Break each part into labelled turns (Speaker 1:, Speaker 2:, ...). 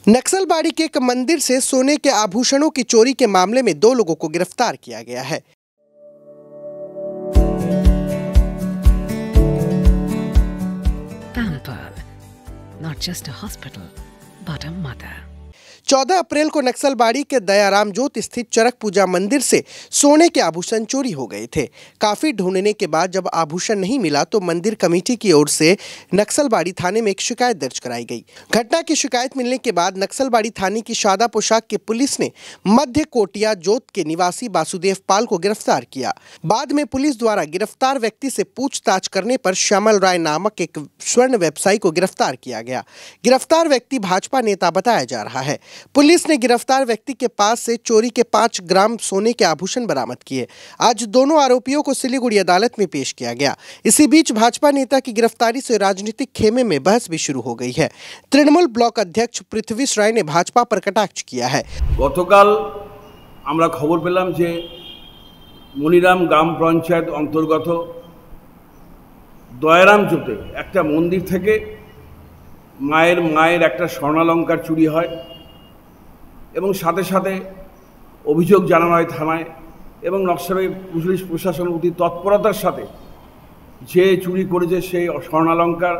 Speaker 1: नक्सलबाड़ी के एक मंदिर से सोने के आभूषणों की चोरी के मामले में 2 लोगों को गिरफ्तार किया गया है।
Speaker 2: Pampered, not just a hospital, but a mother.
Speaker 1: 14 अप्रैल को नक्सलबाड़ी के दयाराम जोत स्थित चरक पूजा मंदिर से सोने के आभूषण चोरी हो गए थे। काफी ढूंढने के बाद जब आभूषण नहीं मिला तो मंदिर कमेटी की ओर से नक्सलबाड़ी थाने में एक शिकायत दर्ज कराई गई। घटना की शिकायत मिलने के बाद नक्सलबाड़ी थाने की सादा पोशाक की पुलिस ने मध्य कोटिया जोत के निवासी वासुदेव पाल को गिरफ्तार किया। बाद में पुलिस द्वारा गिरफ्तार व्यक्ति से पूछताछ करने पर श्यामल राय नामक एक स्वर्ण व्यवसायी को गिरफ्तार किया गया। गिरफ्तार व्यक्ति भाजपा नेता बताया जा रहा है। पुलिस ने गिरफ्तार व्यक्ति के पास से चोरी के 5 ग्राम सोने के आभूषण बरामद किए। आज दोनों आरोपियों को सिलीगुड़ी अदालत में पेश किया गया। इसी बीच भाजपा नेता की गिरफ्तारी से राजनीतिक खेमे में बहस भी शुरू हो गई है। तृणमूल ब्लॉक अध्यक्ष पृथ्वी राय ने भाजपा पर कटाक्ष किया है।
Speaker 3: गतकाल আমরা খবর পেলাম যে মনিরাম গ্রাম পঞ্চায়েত অন্তর্গত দয়ারাম জোতে একটা মন্দির থেকে মায়ের একটা স্বর্ণালঙ্কার চুরি হয় এবং সাথে সাথে অভিযোগ জানানো হয় থানায় এবং নকশালবাড়ি পুলিশ প্রশাসন অতি তৎপরতার সাথে যে চুরি করেছে সেই স্বর্ণালঙ্কার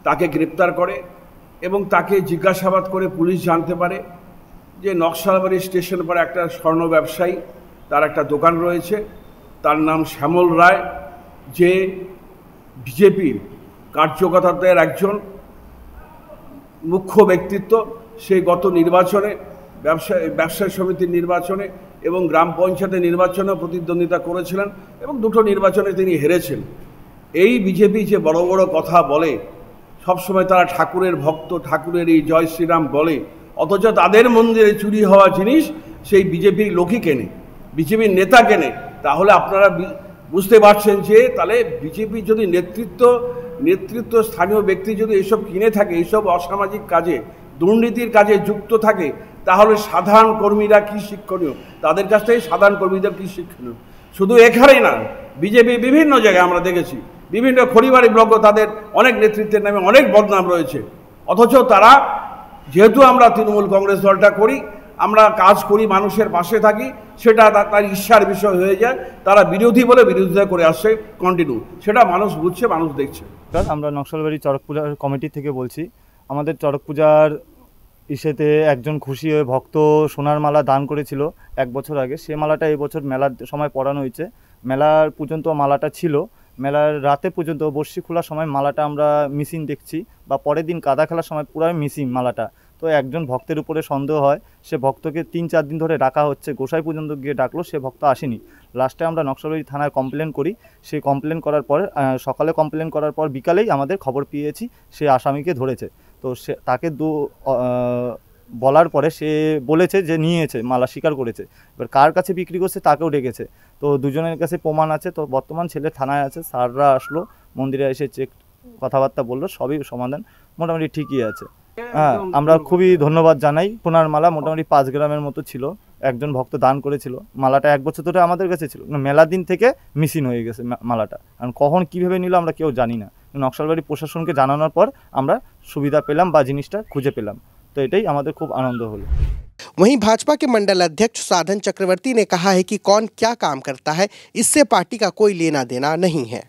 Speaker 3: তাকে গ্রেপ্তার করে এবং তাকে জিজ্ঞাসাবাদ করে পুলিশ জানতে পারে যে নকশালবাড়ি স্টেশন পাড়ে একটা স্বর্ণ ব্যবসায়ী তার একটা দোকান রয়েছে, তার নাম শ্যামল রায়, যে বিজেপির কার্যকর্তাদের একজন মুখ্য ব্যক্তিত্ব। সেই গত নির্বাচনে ব্যবসায়ী সমিতির নির্বাচনে এবং গ্রাম পঞ্চায়েতের নির্বাচনে প্রতিদ্বন্দ্বিতা করেছিলেন এবং দুটো নির্বাচনে তিনি হেরেছেন। এই বিজেপি যে বড় বড় কথা বলে, সবসময় তারা ঠাকুরের ভক্ত, ঠাকুরের এই জয় শ্রীরাম বলে, অথচ তাদের মন্দিরে চুরি হওয়া জিনিস সেই বিজেপির লোকই কেনে, বিজেপির নেতা কেনে। তাহলে আপনারা বুঝতে পারছেন যে তাহলে বিজেপির যদি নেতৃত্ব স্থানীয় ব্যক্তি যদি এসব কিনে থাকে, এইসব অসামাজিক কাজে দুর্নীতির কাজে যুক্ত থাকে, তাহলে সাধারণ কর্মীরা কি শিক্ষণীয়, তাদের কাছ থেকে সাধারণ কর্মীদের কি শিক্ষণীয়। শুধু এখানেই না, বিজেপি বিভিন্ন জায়গায় আমরা দেখেছি, বিভিন্ন খড়িবাড়ি ব্লক তাদের অনেক নেতৃত্বের নামে অনেক বদনাম রয়েছে। অথচ তারা, যেহেতু আমরা তৃণমূল কংগ্রেস দলটা করি, আমরা কাজ করি, মানুষের পাশে থাকি, সেটা তার ঈর্ষার বিষয় হয়ে যায়। তারা বিরোধী বলে বিরোধিতা করে আসছে কন্টিনিউ, সেটা মানুষ বুঝছে, মানুষ দেখছে।
Speaker 4: আমরা নকশালবাড়ি চড়ক পূজার কমিটি থেকে বলছি। আমাদের চড়ক পূজার ইসেতে একজন খুশি হয়ে ভক্ত সোনার মালা দান করেছিল 1 বছর আগে। সে মালাটা এই বছর মেলার সময় পরানো হয়েছে। মেলার পর্যন্ত মালাটা ছিল, মেলার রাতে পর্যন্ত বর্ষি খোলার সময় মালাটা আমরা মিসিং দেখছি, বা পরের দিন কাদা খেলার সময় পুরো মিসিং মালাটা। তো একজন ভক্তের উপরে সন্দেহ হয়, সে ভক্তকে 3-4 দিন ধরে ডাকা হচ্ছে, গোসাই পর্যন্ত গিয়ে ডাকলো, সে ভক্ত আসেনি। লাস্টে আমরা নকশালবাড়ি থানায় কমপ্লেন করি। সেই কমপ্লেন করার পর সকালে কমপ্লেন করার পর বিকালেই আমাদের খবর পেয়েছি সে আসামিকে ধরেছে। তো সে তাকে বলার পরে সে বলেছে যে নিয়েছে, মালা স্বীকার করেছে। এবার কার কাছে বিক্রি করছে তাকেও ডেকেছে। তো দুজনের কাছে প্রমাণ আছে। তো বর্তমান ছেলে থানায় আছে, স্যাররা আসলো, মন্দিরে এসে চেক কথাবার্তা বললো, সবই সমাধান মোটামুটি ঠিকই আছে। হ্যাঁ, আমরা খুবই ধন্যবাদ জানাই। সোনার মালা মোটামুটি 5 গ্রামের মতো ছিল, একজন ভক্ত দান করেছিল। মালাটা 1 বছর ধরে আমাদের কাছে ছিল, মেলার দিন থেকে মিসিং হয়ে গেছে মালাটা। কারণ কখন কীভাবে নিল আমরা কেউ জানি না। নকশালবাড়ি প্রশাসনকে জানানোর পর আমরা সুবিধা পেলাম বা জিনিসটা খুঁজে পেলাম। तो এটাই আমাদের খুব আনন্দ হলো।
Speaker 1: वहीं भाजपा के मंडल अध्यक्ष साधन चक्रवर्ती ने कहा है कि कौन क्या काम करता है, इससे पार्टी का कोई लेना देना नहीं है।